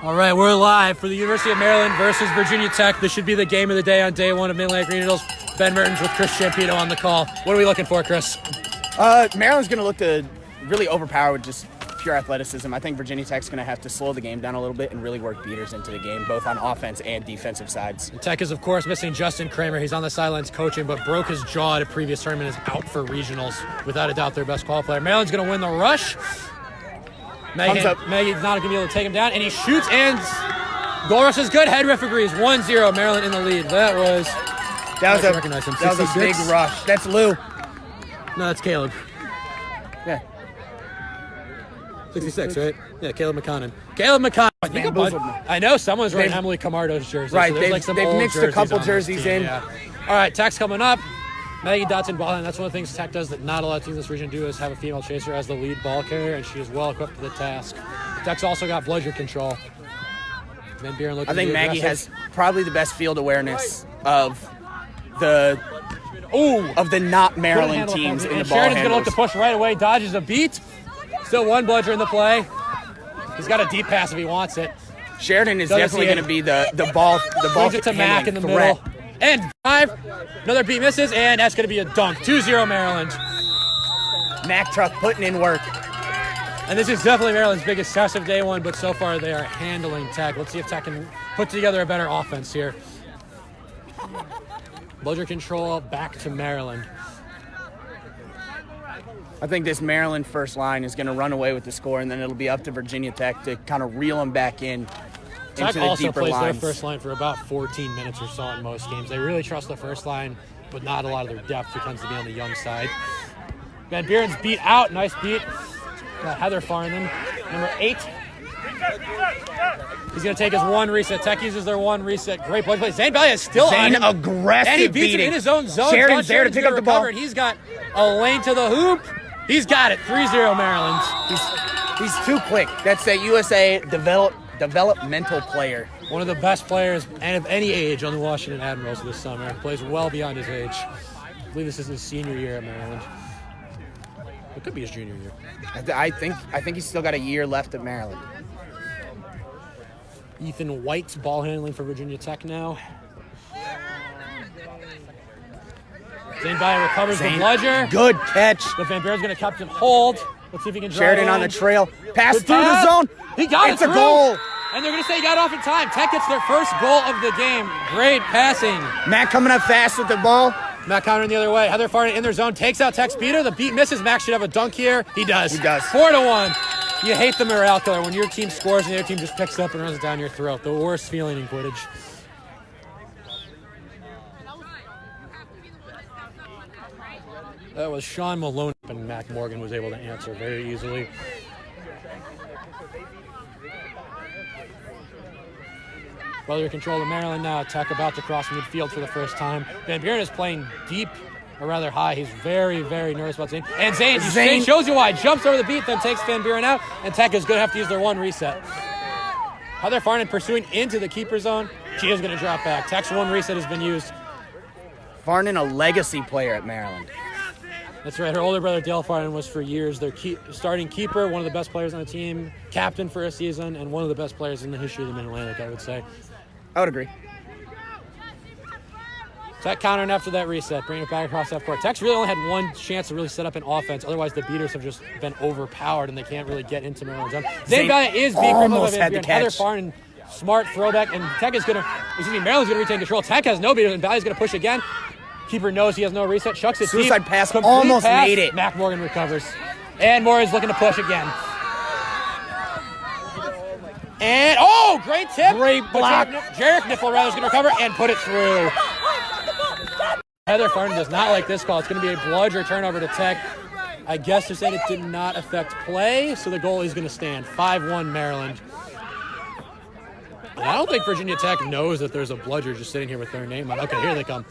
All right, we're live for the University of Maryland versus Virginia Tech. This should be the game of the day on day one of Mid-Atlantic Green Needles. Ben Mertens with Chris Champino on the call. What are we looking for, Chris? Maryland's going to look to really overpower with just pure athleticism. I think Virginia Tech's going to have to slow the game down a little bit and really work beaters into the game, both on offense and defensive sides. And Tech is, of course, missing Justin Kramer. He's on the sidelines coaching, but broke his jaw at a previous tournament, is out for regionals. Without a doubt, their best qualifier. player. Maryland's going to win the rush. Maggie's not going to be able to take him down, and he shoots, and goal rush is good. Head ref agrees. 1-0, Maryland in the lead. That was a big rush. That's Lou. No, that's Caleb. Yeah. 66, right? Yeah, Caleb McConnon. I know someone's wearing Emily Camardo's jersey. Right, so they've mixed a couple jerseys in. Yeah. All right, Tech's coming up. Maggie Dotson ball, and that's one of the things Tech does that not a lot of teams in this region do, is have a female chaser as the lead ball carrier, and she is well equipped for the task. Tech's also got bludger control. Van Buren looking I think Maggie has probably the best field awareness of the not Maryland teams in the ball Sheridan's handles. going to look to push right away, dodges a beat. Still one bludger in the play. He's got a deep pass if he wants it. Sheridan is definitely going to be the ball Brings it to Mac in the middle. And 5. Another beat misses, and that's going to be a dunk. 2-0 Maryland. Mac Truck putting in work. And this is definitely Maryland's biggest test of day one, but so far they are handling Tech. Let's see if Tech can put together a better offense here. Bludger control back to Maryland. I think this Maryland first line is going to run away with the score, and then it'll be up to Virginia Tech to kind of reel them back in. Tech also plays their first line for about 14 minutes or so in most games. They really trust the first line, but not a lot of their depth, who tends to be on the young side. Van Buren's beat out. Nice beat. Heather Farnan, number 8. He's going to take his one reset. Tech uses their one reset. Great play. Zane Balia is still on him. Aggressive and he beats beating. him in his own zone. Sheridan's there to pick up the ball. He's got a lane to the hoop. He's got it. 3-0 Maryland. He's too quick. That's a USA developmental player. One of the best players and of any age on the Washington Admirals this summer. Plays well beyond his age. I believe this is his senior year at Maryland. It could be his junior year. I think he's still got a year left at Maryland. Ethan White's ball handling for Virginia Tech now. Zane Baia recovers the bludger. Good catch. But Van Buren's going to captain hold. Let's see if he can drive Sheridan on the trail. Pass through the zone. He got it. It's a goal. And they're going to say he got off in time. Tech gets their first goal of the game. Great passing. Matt coming up fast with the ball. Matt countering the other way. Heather Farnan in their zone. Takes out Tech's beater. The beat misses. Max should have a dunk here. He does. 4-1. You hate the morale killer when your team scores and the other team just picks it up and runs it down your throat. The worst feeling in Quidditch. That was Sean Malone, and Mac Morgan was able to answer very easily. Brother control of Maryland now. Tech about to cross midfield for the first time. Van Buren is playing deep, or rather high. He's very, very nervous about Zane. And Zane shows you why. Jumps over the beat, then takes Van Buren out. And Tech is going to have to use their one reset. Heather Farnan pursuing into the keeper zone. She is going to drop back. Tech's one reset has been used. Farnan, a legacy player at Maryland. That's right. Her older brother, Dale Farnan, was for years their starting keeper, one of the best players on the team, captain for a season, and one of the best players in the history of the Mid-Atlantic, I would say. I would agree. Tech countering after that reset, bringing it back across half court. Tech's really only had one chance to really set up an offense. Otherwise, the beaters have just been overpowered, and they can't really get into Maryland's zone. Zane Baia is being almost had the catch. Heather Farnan, smart throwback, and Maryland's going to retain control. Tech has no beaters, and Baia's going to push again. Keeper knows he has no reset, chucks it Suicide deep. pass, almost made it. Mac Morgan recovers. And Morgan's looking to push again. And, great tip. Great block. Jarek Nipple is going to recover and put it through. Heather Farnan does not like this call. It's going to be a bludger turnover to Tech. I guess they're saying it did not affect play, so the goalie's going to stand. 5-1 Maryland. And I don't think Virginia Tech knows that there's a bludger just sitting here with their name on. Okay, here they come.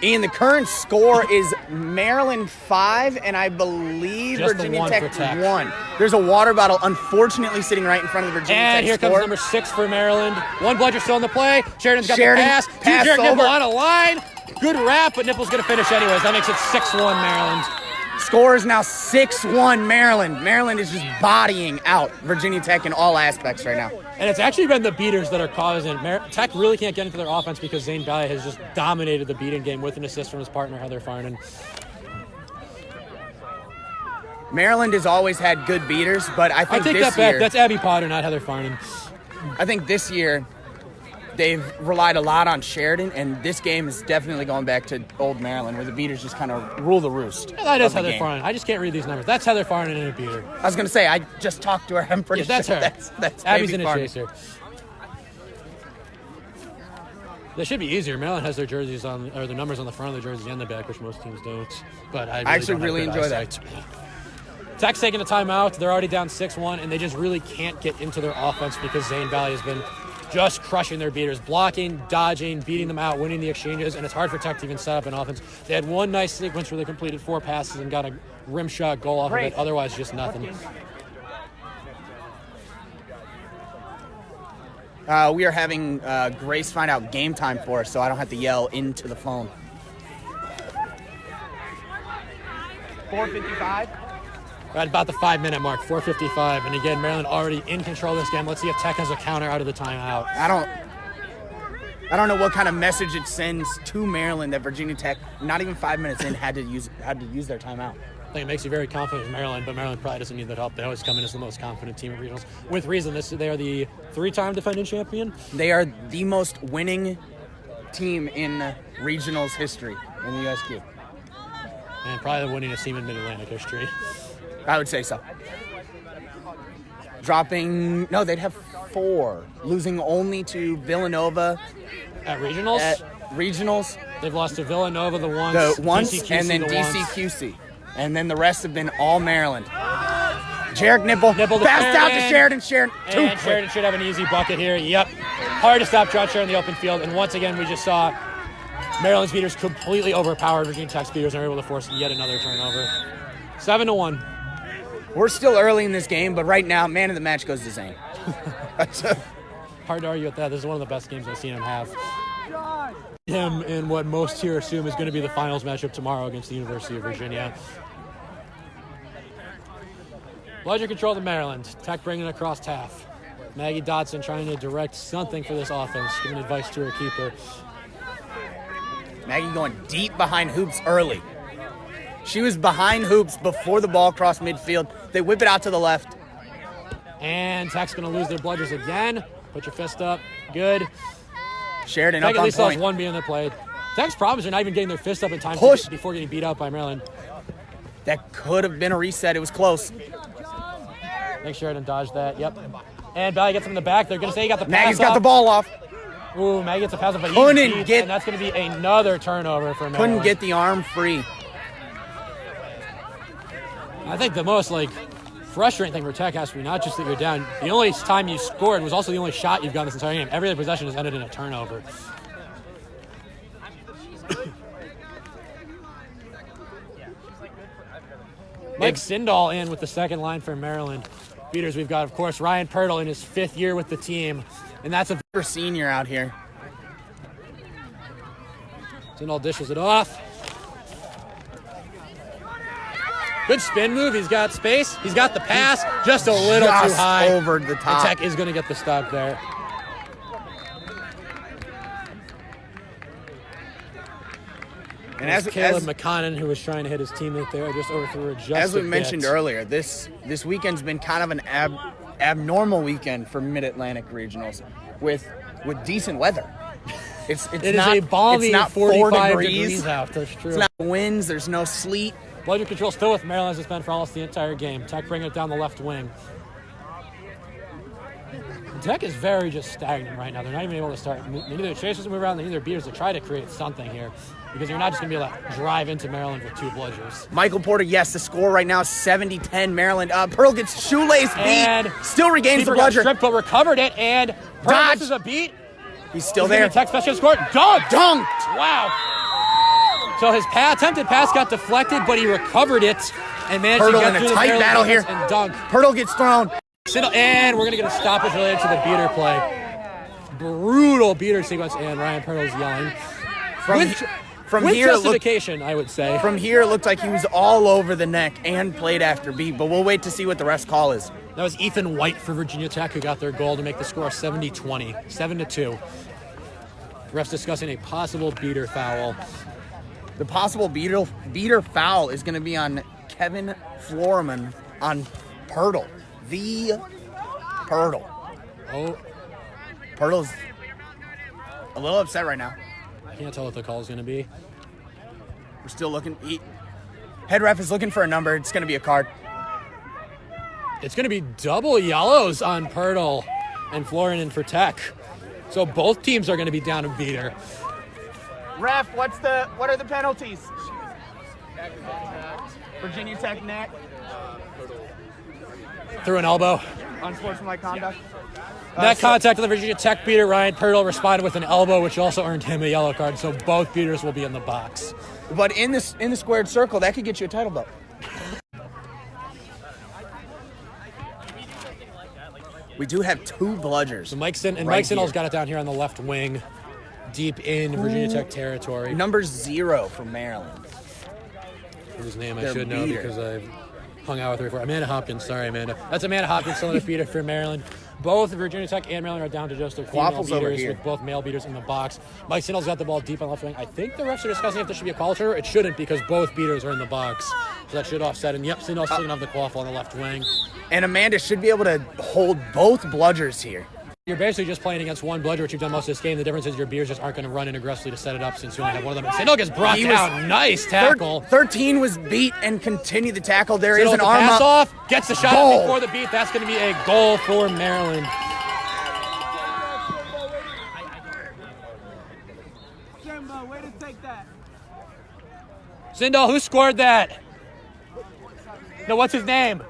Ian, the current score is Maryland 5, and I believe just Virginia Tech 1. There's a water bottle, unfortunately, sitting right in front of the Virginia Tech And here score. comes number 6 for Maryland. One bludger still in the play. Sheridan's got the pass. Jarek Nipple on a line. Good wrap, but Nipple's going to finish anyways. That makes it 6-1 Maryland. Score is now 6-1 Maryland. Maryland is just bodying out Virginia Tech in all aspects right now. And it's actually been the beaters that are causing it. Tech really can't get into their offense because Zane Balia has just dominated the beating game with an assist from his partner, Heather Farnan. Maryland has always had good beaters, but I think I take this that back. year, That's Abby Potter, not Heather Farnan. I think this year they've relied a lot on Sheridan, and this game is definitely going back to old Maryland, where the beaters just kind of rule the roost. Yeah, that is Heather Farnan. I just can't read these numbers. That's Heather Farnan in a beater. I was going to say, I just talked to her. I'm pretty that's sure her. That's Abby's Baby in a Farnan. chaser. That should be easier. Maryland has their jerseys on, or the numbers on the front of their jerseys and the back, which most teams don't. But I actually really enjoy that. Tech's taking a timeout. They're already down 6-1, and they just really can't get into their offense because Zane Balia has been just crushing their beaters, blocking, dodging, beating them out, winning the exchanges, and it's hard for Tech to even set up an offense. They had one nice sequence where they completed 4 passes and got a rim shot goal off of it. Otherwise, just nothing. We are having Grace find out game time for us, so I don't have to yell into the phone. 4:55. Right about the 5-minute mark, 4:55. And again, Maryland already in control of this game. Let's see if Tech has a counter out of the timeout. I don't know what kind of message it sends to Maryland that Virginia Tech, not even 5 minutes in, had to use their timeout. I think it makes you very confident with Maryland, but Maryland probably doesn't need that help. They always come in as the most confident team at regionals. With reason, they are the 3-time defending champion. They are the most winning team in regionals history in the USQ. And probably the winningest team in Mid-Atlantic history. I would say so. They'd have 4. Losing only to Villanova. At regionals? They've lost to Villanova the once DCQC and then DCQC. Once. And then the rest have been all Maryland. Jarek Nipple passed out to Sheridan. And Sheridan should have an easy bucket here. Yep. Hard to stop John Sheridan in the open field. And once again, we just saw Maryland's beaters completely overpowered Virginia Tech's beaters and are able to force yet another turnover. 7-1. We're still early in this game, but right now, man of the match goes to Zane. Hard to argue with that. This is one of the best games I've seen him have. Him in what most here assume is going to be the finals matchup tomorrow against the University of Virginia. Bludger control to Maryland. Tech bringing it across half. Maggie Dotson trying to direct something for this offense, giving advice to her keeper. Maggie going deep behind hoops early. She was behind hoops before the ball crossed midfield. They whip it out to the left. And Tech's going to lose their bludgers again. Put your fist up. Good. Sheridan Tech up on at least point. has one being played. Tech's problems are not even getting their fist up in time before getting beat out by Maryland. That could have been a reset. It was close. I think Sheridan dodged that. Yep. And Balia gets him in the back. They're going to say he got the pass Maggie's got the ball off. Ooh, Maggie gets a pass off, but and that's going to be another turnover for Maryland. Couldn't get the arm free. I think the most frustrating thing for Tech has to be not just that you're down. The only time you scored was also the only shot you've gotten this entire game. Every other possession has ended in a turnover. Mike Sindahl in with the second line for Maryland. Beaters, we've got, of course, Ryan Pirtle in his 5th year with the team. And that's a senior out here. Sindahl dishes it off. Good spin move. He's got space. He's got the pass. Just a little too high. Over the top. And Tech is going to get the stop there. And as Caleb McConnon, who was trying to hit his teammate there, just overthrew her just as we mentioned earlier, this weekend's been kind of an abnormal weekend for Mid-Atlantic regionals with decent weather. It is a balmy 45 degrees out. That's true. It's not winds. There's no sleet. Bludger control still with Maryland, as it's been for almost the entire game. Tech bringing it down the left wing. Tech is very just stagnant right now. They're not even able to start. They need their chasers to move around. They need their beaters to try to create something here, because you're not just going to be able to drive into Maryland with 2 bludgers. Michael Porter, yes, the score right now is 70-10 Maryland. Pearl gets shoelace beat. Still regains the bludger. Stripped, but recovered it, and Pearl misses a beat. He's still there. Tech special score. Dunked! Wow. So his attempted pass got deflected, but he recovered it and managed to get through the tight battle here and dunk. Pirtle gets thrown. And we're going to get a stoppage related to the beater play. Brutal beater sequence, and Ryan Pirtle's yelling. From With here, justification, I would say. From here, it looked like he was all over the neck and played after beat, but we'll wait to see what the rest call is. That was Ethan White for Virginia Tech who got their goal to make the score 70-20, 7-2. Refs discussing a possible beater foul. The possible beater foul is going to be on Kevin Floorman on Pirtle. The Pirtle. Oh. Pirtle's a little upset right now. I can't tell what the call is going to be. We're still looking. Head ref is looking for a number. It's going to be a card. It's going to be double yellows on Pirtle and Florin for Tech. So both teams are going to be down a beater. Ref, what are the penalties? Virginia Tech neck. Through an elbow. Unsportsmanlike conduct. Neck contact with the Virginia Tech beater. Ryan Pirtle responded with an elbow, which also earned him a yellow card. So both beaters will be in the box. But in the squared circle, that could get you a title belt. We do have two bludgers. So Mike Sindall's got it down here on the left wing, deep in Virginia Tech territory. Number 0 for Maryland. His name I should know because I've hung out with her before. Amanda Hopkins. Sorry, Amanda. That's Amanda Hopkins, still in a beater for Maryland. Both Virginia Tech and Maryland are down to just their female beaters, with both male beaters in the box. Mike Sindall's got the ball deep on the left wing. I think the refs are discussing if there should be a call to her. It shouldn't because both beaters are in the box. So that should offset. And yep, Sindall's still going to have the quaffle on the left wing. And Amanda should be able to hold both bludgers here. You're basically just playing against one bludger, which you've done most of this game. The difference is your beers just aren't going to run in aggressively to set it up since you only have one of them. And Sindall gets brought down. Nice tackle. 13 was beat and continued the tackle. There Sindall is an arm pass up. Off, gets the shot up before the beat. That's going to be a goal for Maryland. Way to take that. Sindall, who scored that? No, what's his name?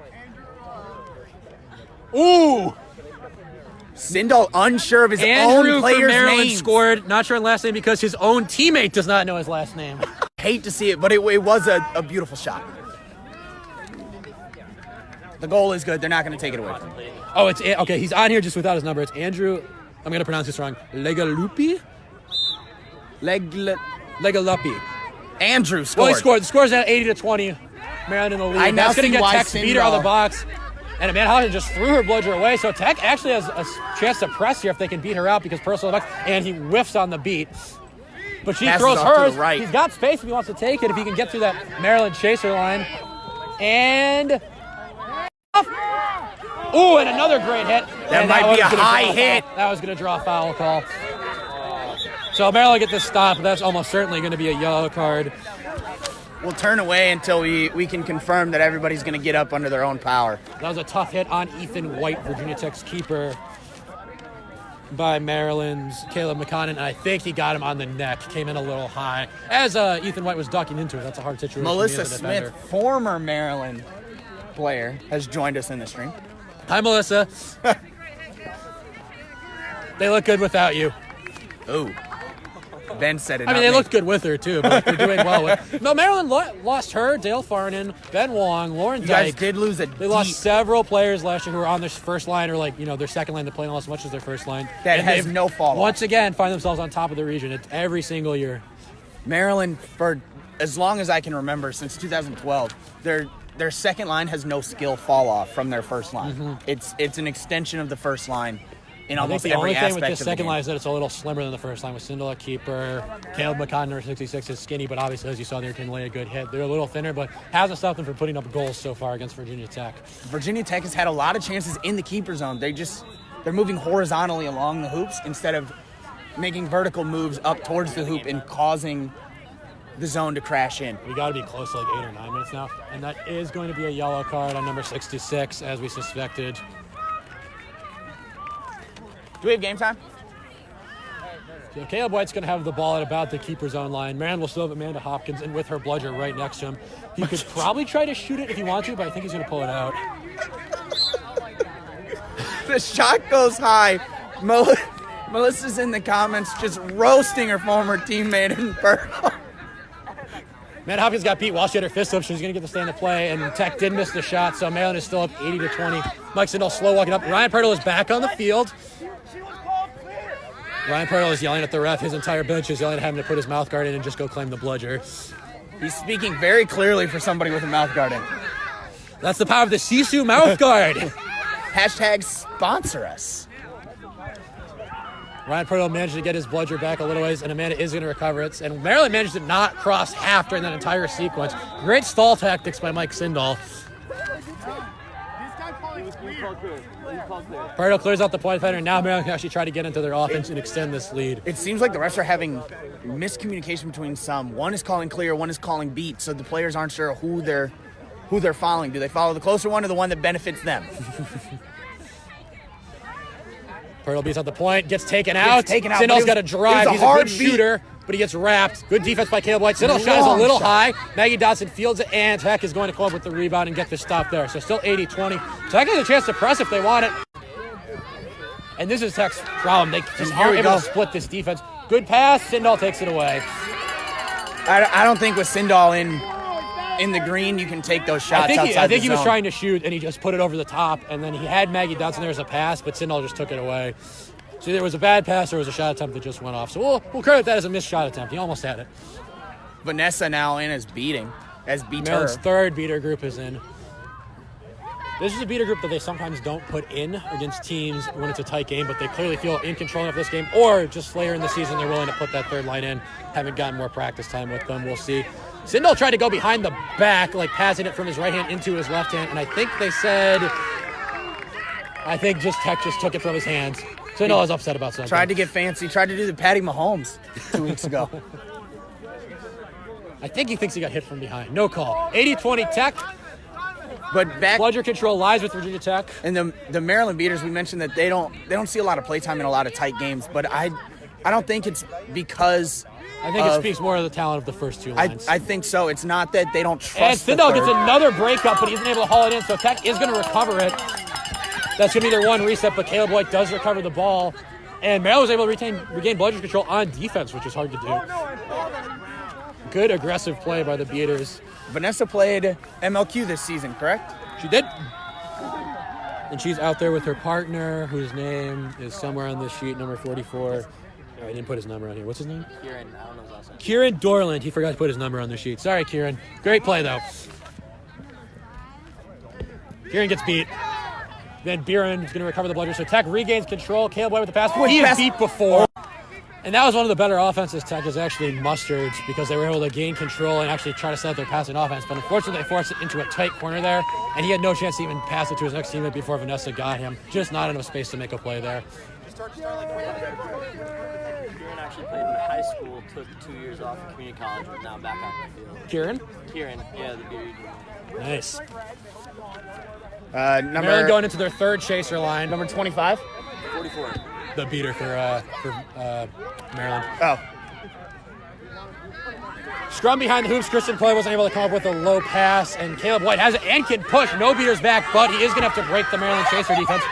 Ooh! Sindall unsure of his own player's from Maryland name. Scored, not sure on last name because his own teammate does not know his last name. Hate to see it, but it was a beautiful shot. The goal is good. They're not going to take it away from him. Oh, it's okay. He's on here just without his number. It's Andrew. I'm going to pronounce this wrong. Legalupi? Legalupi. Andrew scored. Well, he scored. The score's at 80-20. Maryland in the lead. That's going to get Tech's beater out of the box. And Amanda Hopkins just threw her bludger away. So Tech actually has a chance to press here if they can beat her out because Purcell box. And he whiffs on the beat. But she throws hers. Right. He's got space if he wants to take it, if he can get through that Maryland chaser line. And... Ooh, and another great hit. That might be a high hit. That was going to draw a foul call. So Maryland get this stop. That's almost certainly going to be a yellow card. We'll turn away until we can confirm that everybody's going to get up under their own power. That was a tough hit on Ethan White, Virginia Tech's keeper, by Maryland's Caleb McConnon. And I think he got him on the neck. Came in a little high. As Ethan White was ducking into it. That's a hard situation. Melissa Smith, former Maryland player, has joined us in the stream. Hi, Melissa. They look good without you. Ooh. Ben said it. I mean, they looked good with her, too, but they're doing well with. No, Maryland lost her, Dale Farnan, Ben Wong, Lauren Dyke. You guys did lose They lost several players last year who were on their first line or, their second line. They're playing almost as much as their first line. That has no fall. Once again, find themselves on top of the region. It's every single year. Maryland, for as long as I can remember, since 2012, their second line has no skill fall off from their first line. Mm-hmm. It's an extension of the first line. In almost every aspect of the game. The only thing with this second line is that it's a little slimmer than the first line with Sindall at keeper. Caleb McConn, number 66, is skinny, but obviously, as you saw there, can lay a good hit. They're a little thinner, but hasn't stopped them from putting up goals so far against Virginia Tech. Virginia Tech has had a lot of chances in the keeper zone. They're moving horizontally along the hoops instead of making vertical moves up towards the hoop and causing the zone to crash in. We got to be close to 8 or 9 minutes now, and that is going to be a yellow card on number 66, as we suspected. Do we have game time? So Caleb White's going to have the ball at about the keeper's own line. Maryland will still have Amanda Hopkins, and with her bludger right next to him. He could probably try to shoot it if he wants to, but I think he's going to pull it out. The shot goes high. Melissa's in the comments just roasting her former teammate in Berkeley. Amanda Hopkins got beat while she had her fist up. She was going to get the stand of play, and Tech did miss the shot, so Maryland is still up 80-20. Mike Sindall slow walking up. Ryan Pirtle is back on the field. Ryan Pearl is yelling at the ref. His entire bench is yelling at him to put his mouth guard in and just go claim the bludger. He's speaking very clearly for somebody with a mouth guard in. That's the power of the Sisu mouth guard. Hashtag sponsor us. Ryan Pearl managed to get his bludger back a little ways, and Amanda is going to recover it. And Maryland managed to not cross half during that entire sequence. Great stall tactics by Mike Sindall. Pearl clears out the point defender, and now Maryland can actually try to get into their offense and extend this lead. It seems like the refs are having miscommunication between some. One is calling clear, one is calling beat, so the players aren't sure who they're following. Do they follow the closer one or the one that benefits them? Pearl beats out the point, gets taken out. Sindall's got to drive. He's a good shooter, but he gets wrapped. Good defense by Caleb White. Sindall's shot is a little high. Maggie Dodson fields it, and Tech is going to come up with the rebound and get the stop there. So still 80-20. Tech has a chance to press if they want it. And this is Tech's problem. They just aren't able to split this defense. Good pass. Sindall takes it away. I don't think with Sindall in the green, you can take those shots outside the zone. I think he was trying to shoot, and he just put it over the top, and then he had Maggie Dodson there as a pass, but Sindall just took it away. So there was a bad pass or it was a shot attempt that just went off. So we'll credit that as a missed shot attempt. He almost had it. Vanessa now in as beater. Maryland's third beater group is in. This is a beater group that they sometimes don't put in against teams when it's a tight game, but they clearly feel in control of this game, or just later in the season they're willing to put that third line in. Haven't gotten more practice time with them. We'll see. Sindall tried to go behind the back, like passing it from his right hand into his left hand, and I think just Tech just took it from his hands. Sindall is upset about something. Tried to get fancy. Tried to do the Patty Mahomes 2 weeks ago. I think he thinks he got hit from behind. No call. 80-20 Tech. But back bludger control lies with Virginia Tech. And the Maryland beaters, we mentioned that they don't see a lot of playtime in a lot of tight games, but I don't think it's because it speaks more of the talent of the first two lines. I think so. It's not that they don't trust. And Sindall gets another breakup, but he's been able to haul it in, so Tech is going to recover it. That's going to be their one reset, but Caleb White does recover the ball. And Maryland was able to regain bludger control on defense, which is hard to do. Good aggressive play by the beaters. Vanessa played MLQ this season, correct? She did. And she's out there with her partner, whose name is somewhere on this sheet, number 44. Oh, I didn't put his number on here. What's his name? Kieran. I don't know his last name. Kieran Dorland. He forgot to put his number on the sheet. Sorry, Kieran. Great play, though. Kieran gets beat. Then Biren is going to recover the bludger. So Tech regains control. Caleb White with the pass. He was beat before. And that was one of the better offenses Tech has actually mustered because they were able to gain control and actually try to set up their passing offense. But unfortunately, they forced it into a tight corner there, and he had no chance to even pass it to his next teammate before Vanessa got him. Just not enough space to make a play there. Kieran actually played in high school, took 2 years off in community college, and now back on the field. Kieran, yeah, the beard. Nice. Maryland going into their third chaser line. Number 25? 44. The beater for Maryland. Oh. Scrum behind the hoops. Kristen Play wasn't able to come up with a low pass, and Caleb White has it and can push. No beaters back, but he is going to have to break the Maryland chaser defense.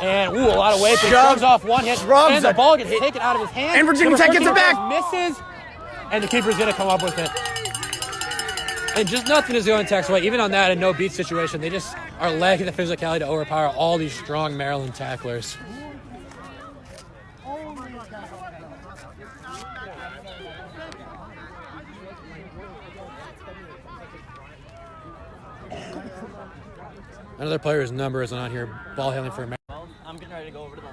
And, a lot of weight. He shrugs off one hit, and the ball gets taken out of his hand. And Virginia Tech gets it back. Misses, and the keeper's going to come up with it. And just nothing is going Tech's way. Even on that, a no-beat situation, they just are lacking the physicality to overpower all these strong Maryland tacklers. Another player's number isn't on here. Ball handling for Maryland. Well, I'm getting ready to go over to the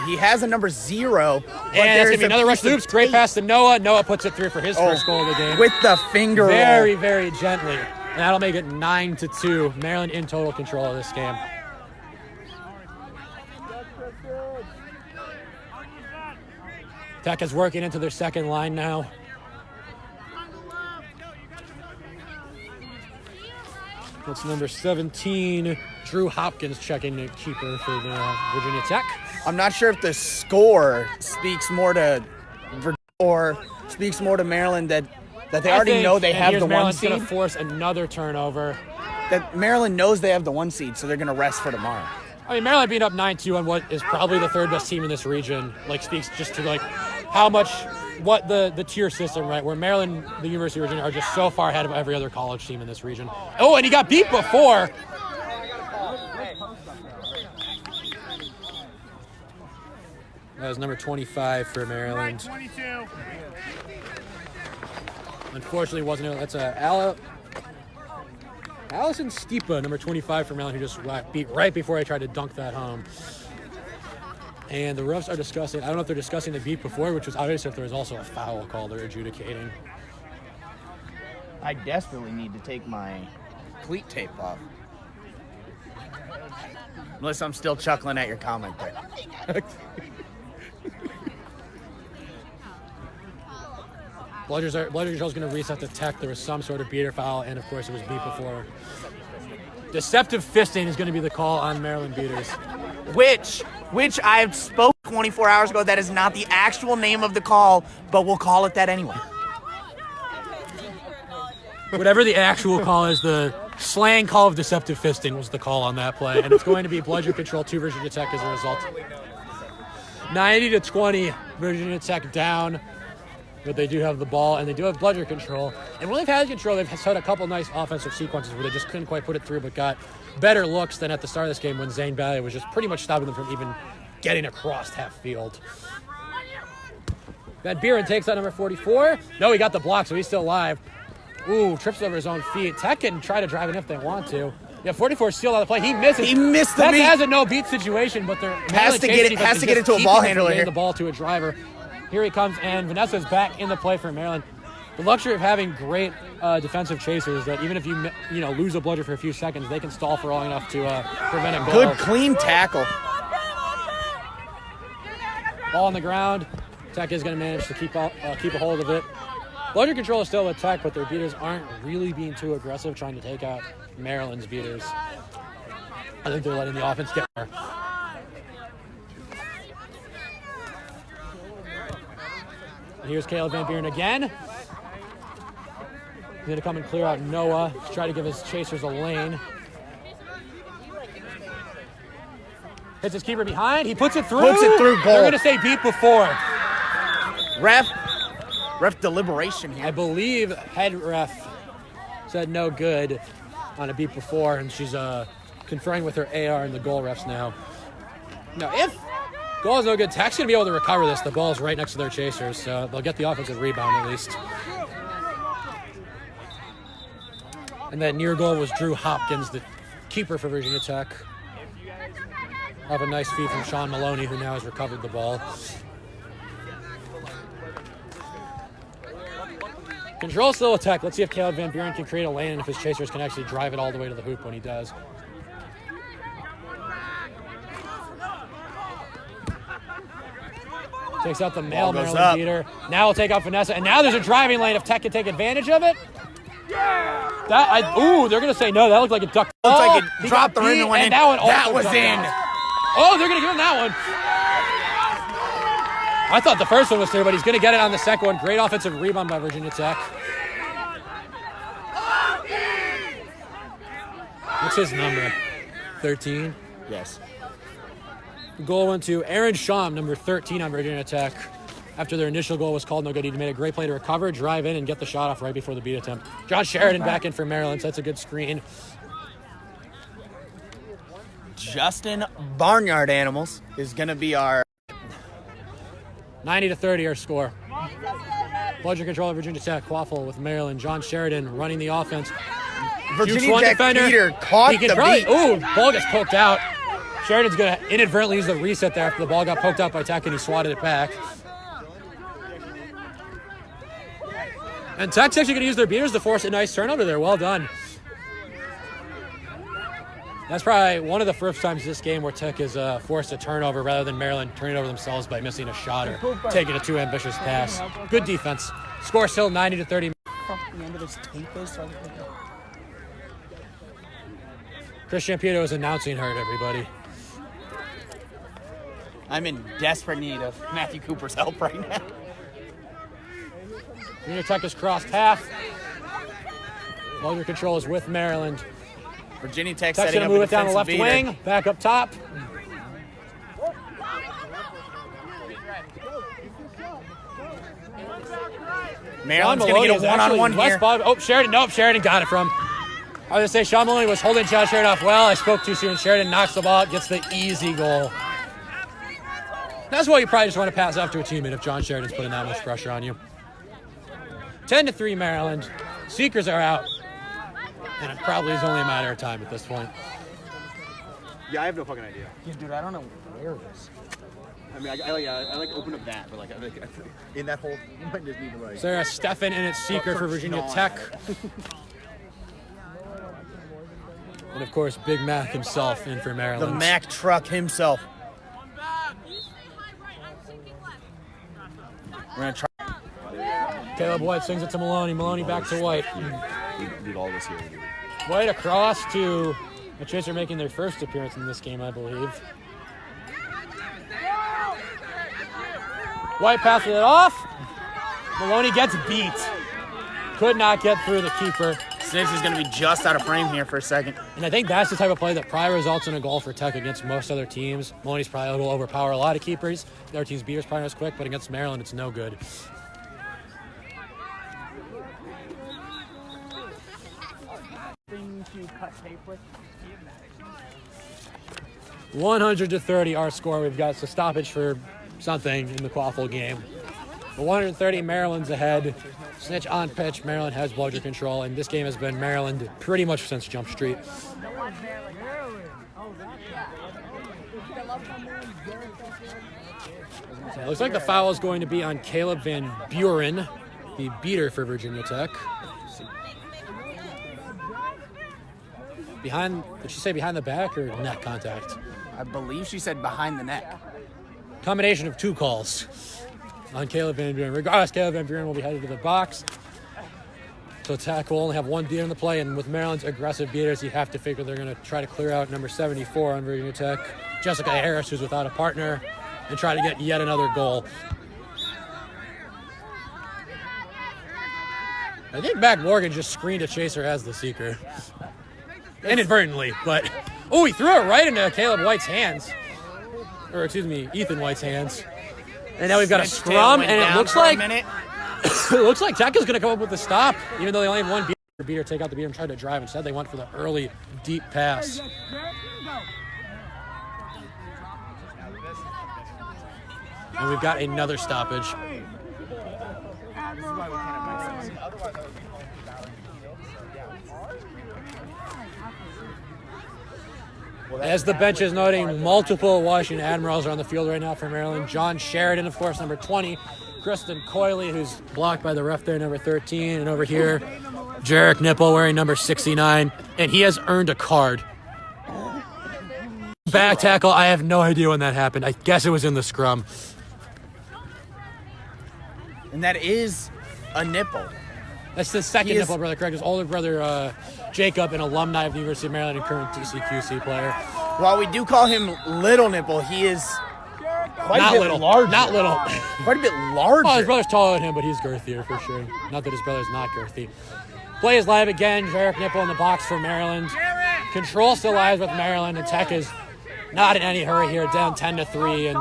he has a number 0. And that's going to be another rush loops. Great pass to Noah. Noah puts it through for his first goal of the game. With the finger very, very gently. And that'll make it 9-2. Maryland in total control of this game. Tech is working into their second line now. That's number 17, Drew Hopkins checking the keeper for the Virginia Tech. I'm not sure if the score speaks more to or speaks more to Maryland that they already know they have the 1 seed. Maryland's going to force another turnover. That Maryland knows they have the 1 seed, so they're going to rest for tomorrow. I mean, Maryland being up 9-2 on what is probably the third best team in this region, speaks just to how much what the tier system, right? Where Maryland, the University of Virginia, are just so far ahead of every other college team in this region. Oh, and he got beat before. That was number 25 for Maryland. 22. Unfortunately, wasn't it? That's Allison Stipa, number 25 for Maryland, who just got beat right before I tried to dunk that home. And the refs are discussing, I don't know if they're discussing the beat before, which was obvious, if there was also a foul call they're adjudicating. I desperately need to take my cleat tape off. Unless I'm still chuckling at your comment there. Bludger Control is going to reset the tech. There was some sort of beater foul, and of course it was beat before. Deceptive fisting is going to be the call on Maryland beaters. Which I spoke 24 hours ago. That is not the actual name of the call, but we'll call it that anyway. Whatever the actual call is, the slang call of deceptive fisting was the call on that play, and it's going to be Bludger Control 2 Virginia Tech as a result. 90-20, Virginia Tech down. But they do have the ball, and they do have Bludger Control. And when they've had control, they've had a couple nice offensive sequences where they just couldn't quite put it through, but got better looks than at the start of this game when Zane Ballier was just pretty much stopping them from even getting across half field. Van Buren takes out number 44. No, he got the block, so he's still alive. Ooh, trips over his own feet. Tech can try to drive it if they want to. Yeah, 44 sealed out the play. He misses. He missed the beat. beat. That has a no-beat situation, but they're has to get it to a ball handler here. The ball to a driver. Here he comes, and Vanessa's back in the play for Maryland. The luxury of having great defensive chasers that even if you lose a bludger for a few seconds, they can stall for long enough to prevent a goal. Good, clean tackle. Ball on the ground. Tech is going to manage to keep a hold of it. Bludger Control is still with Tech, but their beaters aren't really being too aggressive trying to take out Maryland's beaters. I think they're letting the offense get there. Here's Caleb Van Buren again. He's going to come and clear out Noah to try to give his chasers a lane. Hits his keeper behind. He puts it through. Puts it through goal. They're going to say beat before. Ref deliberation here. I believe head ref said no good on a beat before, and she's conferring with her AR and the goal refs now. Now, if goal is no good, Tech's going to be able to recover this. The ball's right next to their chasers, so they'll get the offensive rebound at least. And that near goal was Drew Hopkins, the keeper for Virginia Tech. Have a nice feed from Sean Maloney, who now has recovered the ball. Control still with Tech. Let's see if Caleb Van Buren can create a lane and if his chasers can actually drive it all the way to the hoop when he does. Takes out the male Maryland beater. Now he'll take out Vanessa, and now there's a driving lane if Tech can take advantage of it. They're going to say no. That looked like a duck. Looks like it dropped the ring and went in. That was in. Oh, they're going to give him that one. I thought the first one was through, but he's going to get it on the second one. Great offensive rebound by Virginia Tech. What's his number? 13? Yes. Goal went to Aaron Shum, number 13 on Virginia Tech. After their initial goal was called no good, he made a great play to recover, drive in, and get the shot off right before the beat attempt. John Sheridan back in for Maryland, so that's a good screen. Justin Barnyard Animals is going to be our 90-30 our score. Bludger Control of Virginia Tech. Quaffle with Maryland. John Sheridan running the offense. Virginia Tech Peter caught the beat. Ooh, ball gets poked out. Sheridan's going to inadvertently use the reset there after the ball got poked out by Tech and he swatted it back. And Tech's actually going to use their beaters to force a nice turnover there. Well done. That's probably one of the first times this game where Tech is forced a turnover rather than Maryland turning over themselves by missing a shot or taking a too ambitious pass. Good defense. Score still 90-30. Chris Champito is announcing hurt, everybody. I'm in desperate need of Matthew Cooper's help right now. Virginia Tech has crossed half. Bludger Control is with Maryland. Virginia Tech Tech's setting going up to move a it down the left defensive wing, beater. back up top. Maryland's going to get a one-on-one here. Sheridan. Nope, Sheridan got it from. I was going to say Sean Maloney was holding John Sheridan off well. I spoke too soon. Sheridan knocks the ball out, gets the easy goal. That's why you probably just want to pass off to a teammate if John Sheridan's putting that much pressure on you. 10-3 Maryland. Seekers are out. And it probably is only a matter of time at this point. Yeah, I have no fucking idea. Yeah, dude, I don't know where it is. I mean, I like open up that, but like in that hole, you might just need to like. Sarah Steffen in its Seeker for Virginia Tech. And of course, Big Mac himself in for Maryland. The Mac truck himself. We're gonna try. Caleb White sings it to Maloney. Maloney back to White. Leave all this here. White across to the Chaser making their first appearance in this game, I believe. White passes it off. Maloney gets beat. Could not get through the keeper. Snitch is going to be just out of frame here for a second. And I think that's the type of play that probably results in a goal for Tech against most other teams. Maloney's probably able to overpower a lot of keepers. The other team's beater's probably not as quick, but against Maryland, it's no good. To cut tape with. 100-30 our score. We've got a stoppage for something in the Quaffle game. But 130, Maryland's ahead. Snitch on pitch. Maryland has bludger control, and this game has been Maryland pretty much since Jump Street. So it looks like the foul is going to be on Caleb Van Buren, the beater for Virginia Tech. Behind, did she say behind the back or neck contact? I believe she said behind the neck. Combination of two calls on Caleb Van Buren. Regardless, Caleb Van Buren will be headed to the box. So Tech will only have one beater in the play, and with Maryland's aggressive beaters, you have to figure they're going to try to clear out number 74 on Virginia Tech, Jessica Harris, who's without a partner, and try to get yet another goal. I think Mac Morgan just screened a chaser as the seeker. Inadvertently, but oh, he threw it right into Caleb White's hands. Or excuse me, Ethan White's hands. And now we've got a scrum, and it looks like it looks like Tech is going to come up with the stop, even though they only have one beater take out the beater and try to drive. Instead, they went for the early deep pass. And we've got another stoppage. As the bench is noting, multiple Washington Admirals are on the field right now for Maryland. John Sheridan, of course, number 20. Kristen Coyley, who's blocked by the ref there, number 13. And over here, Jarek Nipple wearing number 69. And he has earned a card. Back tackle, I have no idea when that happened. I guess it was in the scrum. And that is a nipple. That's the second Nipple brother, correct? His older brother, Jacob, an alumni of the University of Maryland and current TCQC player. While we do call him Little Nipple, he is quite Not a bit little. larger. Not little. Quite a bit larger. Oh, his brother's taller than him, but he's girthier for sure. Not that his brother's not girthy. Play is live again. Jarek Nipple in the box for Maryland. Control still lies with Maryland, and Tech is not in any hurry here, down 10-3, and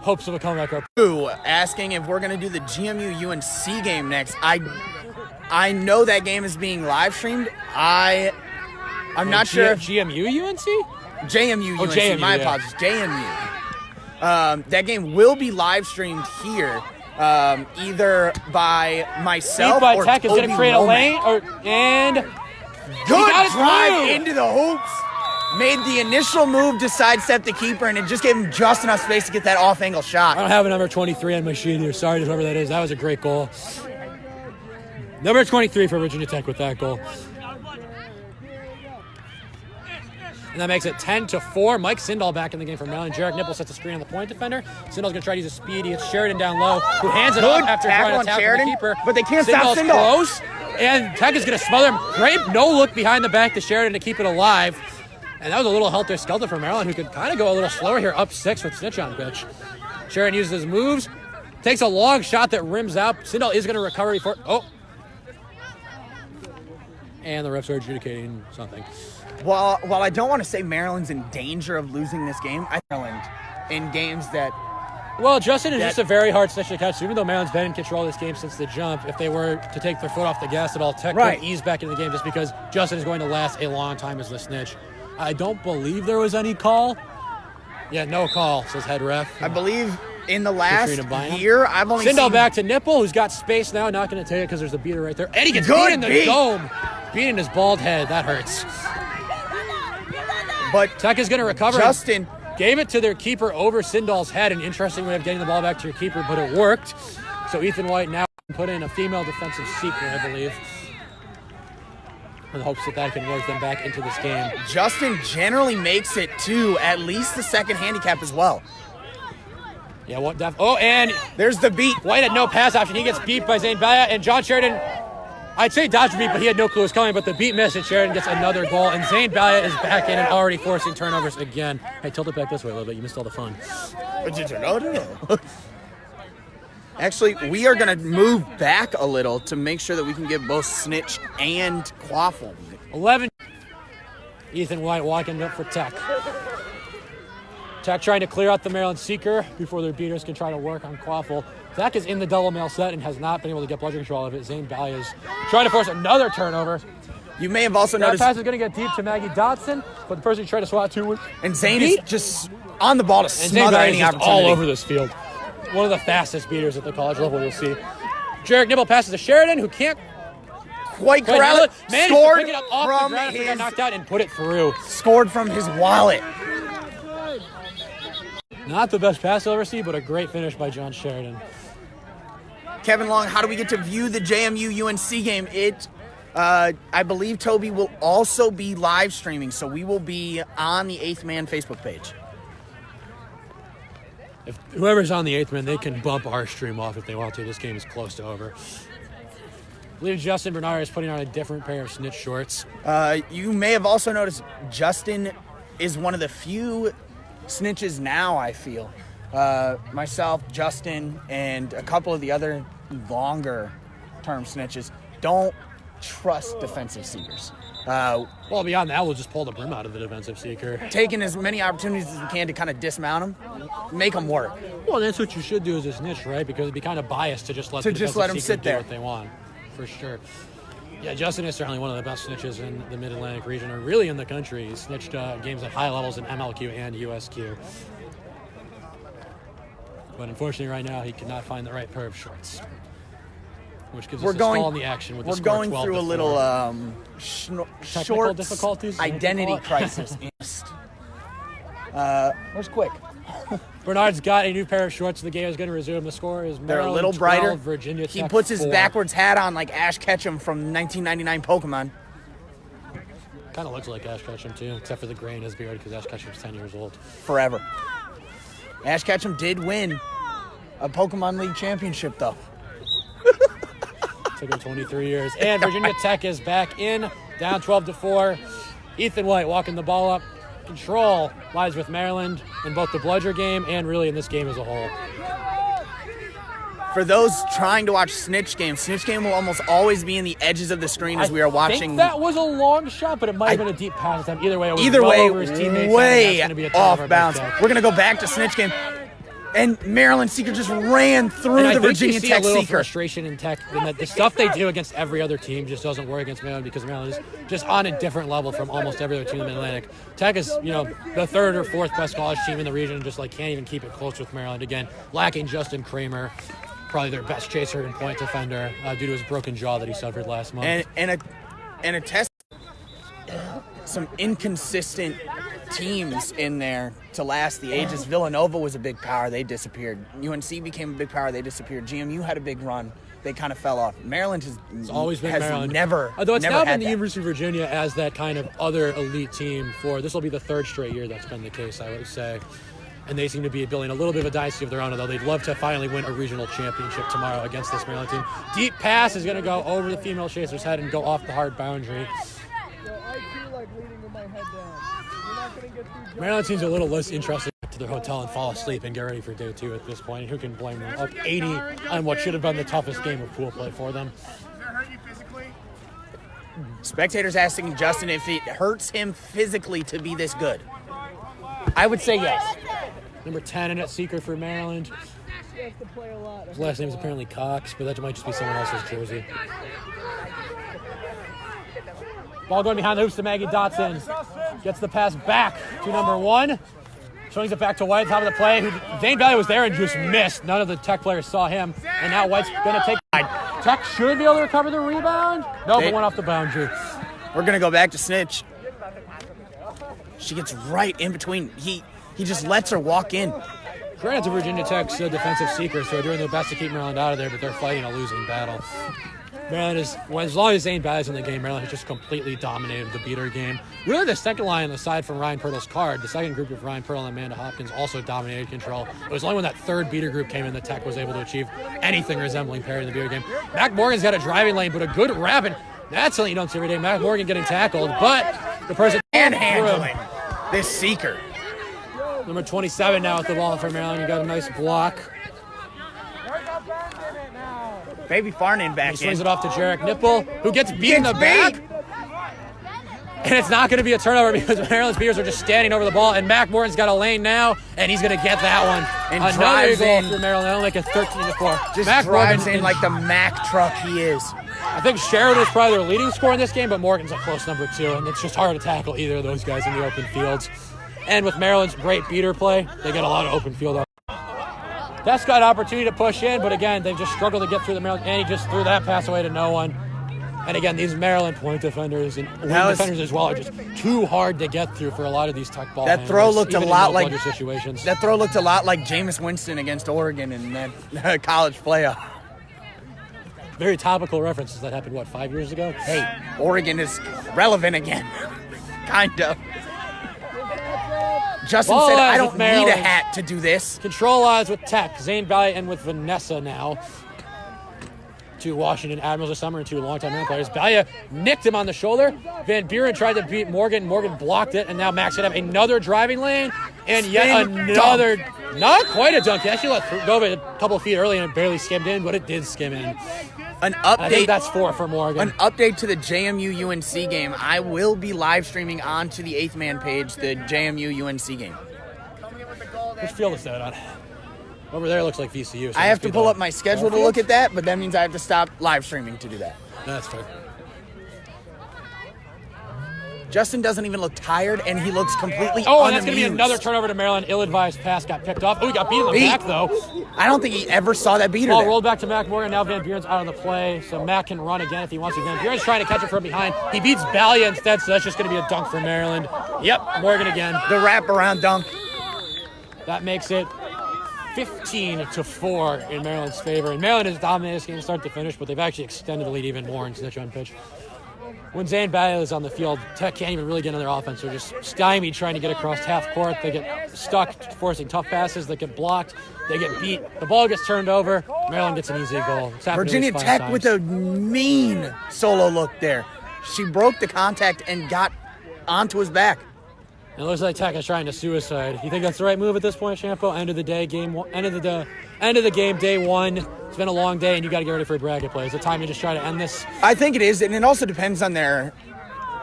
hopes of a comeback. Asking if we're going to do the GMU UNC game next. I know that game is being live streamed. I'm not sure if GMU UNC? JMU UNC. JMU, my yeah. apologies. JMU. That game will be live streamed here, either by myself by or Tech is going to create a lane, and good got it drive through. into the hoops. Made the initial move to sidestep the keeper, and it just gave him just enough space to get that off-angle shot. I don't have a number 23 on my sheet here. Sorry to whoever that is. That was a great goal. Number 23 for Virginia Tech with that goal. And that makes it 10-4. Mike Sindall back in the game for Maryland. Jarek Nipple sets a screen on the point defender. Sindall's going to try to use a speed. He gets Sheridan down low, who hands it off after trying to tap Sheridan, the keeper. but they can't stop Sindall's Sindall. close, and Tech is going to smother him. Great no-look behind the back to Sheridan to keep it alive. And that was a little helter-skelter for Maryland, who could kind of go a little slower here, up 6 with Snitch on pitch. Sheridan uses his moves, takes a long shot that rims out. Sindall is going to recover before... Oh. And the refs are adjudicating something. While I don't want to say Maryland's in danger of losing this game, I think Maryland in games that... Well, Justin is just a very hard snitch to catch. Even though Maryland's been in control of this game since the jump, if they were to take their foot off the gas at all, Tech could ease back into the game just because Justin is going to last a long time as the snitch. I don't believe there was any call Yeah, no call, says head ref. I believe in the last Katrina Bynum. year, I've only Sindel seen... back to Nipple, who's got space now. Not going to take it because there's a beater right there. And he gets Good beat in the beat. dome. Beating his bald head. That hurts. But Tech is going to recover. Justin gave it to their keeper over Sindel's head. An interesting way of getting the ball back to your keeper, but it worked. So Ethan White now put in a female defensive seeker, I believe, in hopes that can work them back into this game. Justin generally makes it to at least the second handicap as well. Yeah, and there's the beat. White had no pass option. He gets beat by Zane Baya, and John Sheridan, I'd say dodged beat, but he had no clue it was coming, but the beat missed, and Sheridan gets another goal, and Zane Baya is back in and already forcing turnovers again. Hey, tilt it back this way a little bit. You missed all the fun. Actually, we are going to move back a little to make sure that we can get both Snitch and Quaffle. 11. Ethan White walking up for Tech. Tech trying to clear out the Maryland seeker before their beaters can try to work on Quaffle. Tech is in the double mail set and has not been able to get bludgeon control of it. Zane Bally is trying to force another turnover. You may have also noticed... That pass is going to get deep to Maggie Dotson, but the person who tried to swat to was... And Zane is just on the ball to smother any opportunity. All over this field. One of the fastest beaters at the college level we'll see. Jarek Nibble passes to Sheridan, who can't quite corral it. Scored to pick it up off the ground, got knocked out and put it through. Scored from his wallet. Not the best pass I'll ever see, but a great finish by John Sheridan. Kevin Long, how do we get to view the JMU-UNC game? I believe Toby will also be live streaming, so we will be on the 8th Man Facebook page. If whoever's on the 8th Man, they can bump our stream off if they want to. This game is close to over. I believe Justin Bernard is putting on a different pair of snitch shorts. You may have also noticed Justin is one of the few snitches now, I feel. Myself, Justin, and a couple of the other longer-term snitches don't trust defensive seekers. Well, beyond that, we'll just pull the brim out of the defensive seeker. Taking as many opportunities as we can to kind of dismount them, make them work. Well, that's what you should do as a snitch, right? Because it'd be kind of biased to just let the defensive seeker sit do there. what they want, for sure. Yeah, Justin is certainly one of the best snitches in the Mid-Atlantic region, or really in the country. He's snitched games at high levels in MLQ and USQ. But unfortunately, right now, he cannot find the right pair of shorts, which gives us a stall in the action with the score 12-4. We're going through a little short difficulties, identity crisis. Where's Quick? Bernard's got a new pair of shorts. The game is going to resume. The score is They're Maryland a little brighter. 12, Virginia Tech He puts his 4. backwards hat on like Ash Ketchum from 1999 Pokemon. Kind of looks like Ash Ketchum, too, except for the gray in his beard because Ash Ketchum's 10 years old. Forever. Ash Ketchum did win a Pokemon League championship, though. Took him 23 years. And Virginia Tech is back in, down 12-4. Ethan White walking the ball up. Control lies with Maryland in both the bludger game and really in this game as a whole. For those trying to watch Snitch Game will almost always be in the edges of the screen as we are watching. I think that was a long shot, but it might have been a deep pass time. Either way, it was over his teammates. Way and be off bounds. We're going to go back to Snitch Game. And Maryland Seeker just ran through the Virginia Tech a little Seeker. Frustration in Tech in that the stuff they do against every other team just doesn't work against Maryland because Maryland is just on a different level from almost every other team in the Mid-Atlantic. Tech is, the third or fourth best college team in the region, just can't even keep it close with Maryland. Again, lacking Justin Kramer, probably their best chaser and point defender due to his broken jaw that he suffered last month. And a test, some inconsistent teams in there to last the ages. Villanova was a big power. They disappeared. UNC became a big power. They disappeared. GMU had a big run. They kind of fell off. Maryland has always been Maryland. Although it's now been the University of Virginia as that kind of other elite team this will be the third straight year that's been the case, I would say. And they seem to be building a little bit of a dynasty of their own, although they'd love to finally win a regional championship tomorrow against this Maryland team. Deep pass is going to go over the female chaser's head and go off the hard boundary. Maryland seems a little less interested to their hotel and fall asleep and get ready for day 2 at this point. And who can blame them? Up 80 on what should have been the toughest game of pool play for them. Spectators asking Justin if it hurts him physically to be this good. I would say yes. Number 10 in at seeker for Maryland. His last name is apparently Cox, but that might just be someone else's jersey. Ball going behind the hoops to Maggie Dotson. Gets the pass back to number 1. Swings it back to White, top of the play. Zane Bailey was there and just missed. None of the Tech players saw him. And now White's going to take. Tech should be able to recover the rebound. No, but went off the boundary. We're going to go back to Snitch. She gets right in between. He just lets her walk in. Granted to Virginia Tech's defensive seekers, so they're doing their best to keep Maryland out of there, but they're fighting a losing battle. Maryland is, as long as Zane Bailey's in the game, Maryland has just completely dominated the beater game. Really, the second line, aside from Ryan Pirtle's card, the second group of Ryan Pirtle and Amanda Hopkins also dominated control. It was only when that third beater group came in that Tech was able to achieve anything resembling parity in the beater game. Mac Morgan's got a driving lane, but a good wrap, and that's something you don't see every day. Mac Morgan getting tackled, but the person and handling this seeker. Number 27 now with the ball for Maryland. You got a nice block. Baby Farnan back in. He swings it off to Jarek Nipple, who gets beat in the back. And it's not going to be a turnover because Maryland's beaters are just standing over the ball. And Mac Morgan's got a lane now, and he's going to get that one. And another drives goal in. for Maryland. They'll make it 13-4. Just Mac drives Morgan in like the Mack truck he is. I think Sheridan is probably their leading scorer in this game, but Morgan's a close number 2, and it's just hard to tackle either of those guys in the open fields. And with Maryland's great beater play, they get a lot of open field. That's got opportunity to push in, but again, they've just struggled to get through the Maryland, and he just threw that pass away to no one. And again, these Maryland point defenders and wing defenders as well are just too hard to get through for a lot of these Tech ball That throw looked a lot like situations. That throw looked a lot like Jameis Winston against Oregon in that college playoff. Very topical references that happened, 5 years ago? Hey, Oregon is relevant again. Kind of. Justin Ball said, lines I don't with need a Maryland. hat to do this. Control lines with Tech. Zane Bailey and with Vanessa now. 2 Washington Admirals this summer and 2 longtime Maryland players. Balia nicked him on the shoulder. Van Buren tried to beat Morgan. Morgan blocked it, and now Max going to have another driving lane and yet another dunk. Not quite a dunk. He actually let go of it a couple of feet early and it barely skimmed in, but it did skim in. An update. I think that's 4 for Morgan. An update to the JMU UNC game. I will be live streaming onto the 8th Man page the JMU UNC game. Which field is that on? Over there looks like VCU. So I have to pull up my schedule to look at that, but that means I have to stop live streaming to do that. No, that's fair. Justin doesn't even look tired, and he looks completely Oh, unamused. and that's going to be another turnover to Maryland. Ill-advised pass got picked off. Oh, he got beat in the back, though. I don't think he ever saw that beater Ball there. rolled back to Mac Morgan. Now Van Buren's out on the play, so Mac can run again if he wants to. Van Buren's trying to catch it from behind. He beats Balia instead, so that's just going to be a dunk for Maryland. Yep, Morgan again. The wraparound dunk. That makes it 15-4 in Maryland's favor. And Maryland has dominated this game start to finish, but they've actually extended the lead even more in Snitch on pitch. When Zane Bailey is on the field, Tech can't even really get on their offense. They're just stymied trying to get across half court. They get stuck forcing tough passes. They get blocked. They get beat. The ball gets turned over. Maryland gets an easy goal. Virginia Tech with a mean solo look there. She broke the contact and got onto his back. It looks like Tech is trying to suicide. You think that's the right move at this point, Shampoo? End of the day, end of the game, day 1. It's been a long day, and you got to get ready for a bracket play. Is it time to just try to end this? I think it is, and it also depends on their.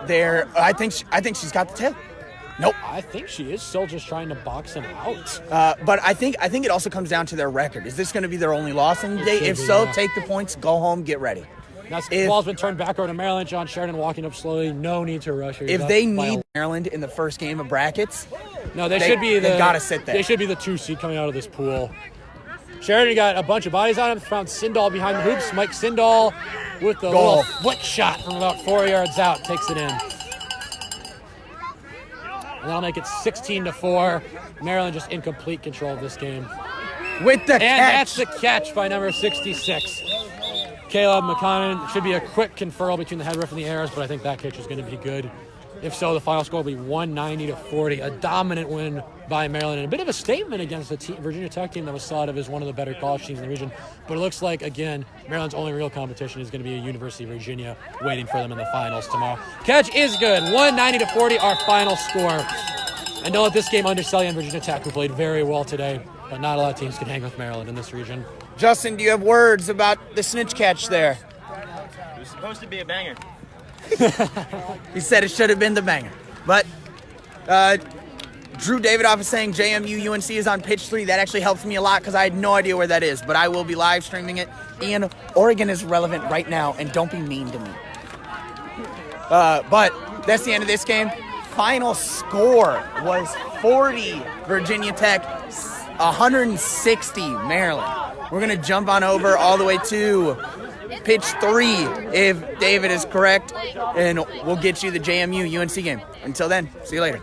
I think she's got the tip. Nope. I think she is still just trying to box him out. But I think it also comes down to their record. Is this going to be their only loss in the day? If so, take the points, go home, get ready. The ball's been turned back over to Maryland. John Sheridan walking up slowly. No need to rush her. If they need Maryland in the first game of brackets, no, they should be. They gotta sit there. They should be the 2 seed coming out of this pool. Sheridan got a bunch of bodies on him. Found Sindahl behind the hoops. Mike Sindahl with the little flick shot from about 4 yards out takes it in. And that'll make it 16-4. Maryland just in complete control of this game. With the catch. And that's the catch by number 66. Caleb McConnell. Should be a quick conferral between the head ref and the errors, but I think that catch is going to be good. If so, the final score will be 190-40. A dominant win by Maryland, and a bit of a statement against the Virginia Tech team that was thought of as one of the better college teams in the region. But it looks like, again, Maryland's only real competition is going to be a University of Virginia waiting for them in the finals tomorrow. Catch is good. 190-40, our final score. And don't let this game undersell you on Virginia Tech, who played very well today, but not a lot of teams can hang with Maryland in this region. Justin, do you have words about the snitch catch there? It was supposed to be a banger. He said it should have been the banger. But Drew Davidoff is saying JMU UNC is on pitch 3. That actually helps me a lot because I had no idea where that is. But I will be live streaming it. Ian, Oregon is relevant right now, and don't be mean to me. But that's the end of this game. final score was 40 Virginia Tech, 160 Maryland. We're going to jump on over all the way to pitch 3 if David is correct, and we'll get you the JMU UNC game. Until then, see you later.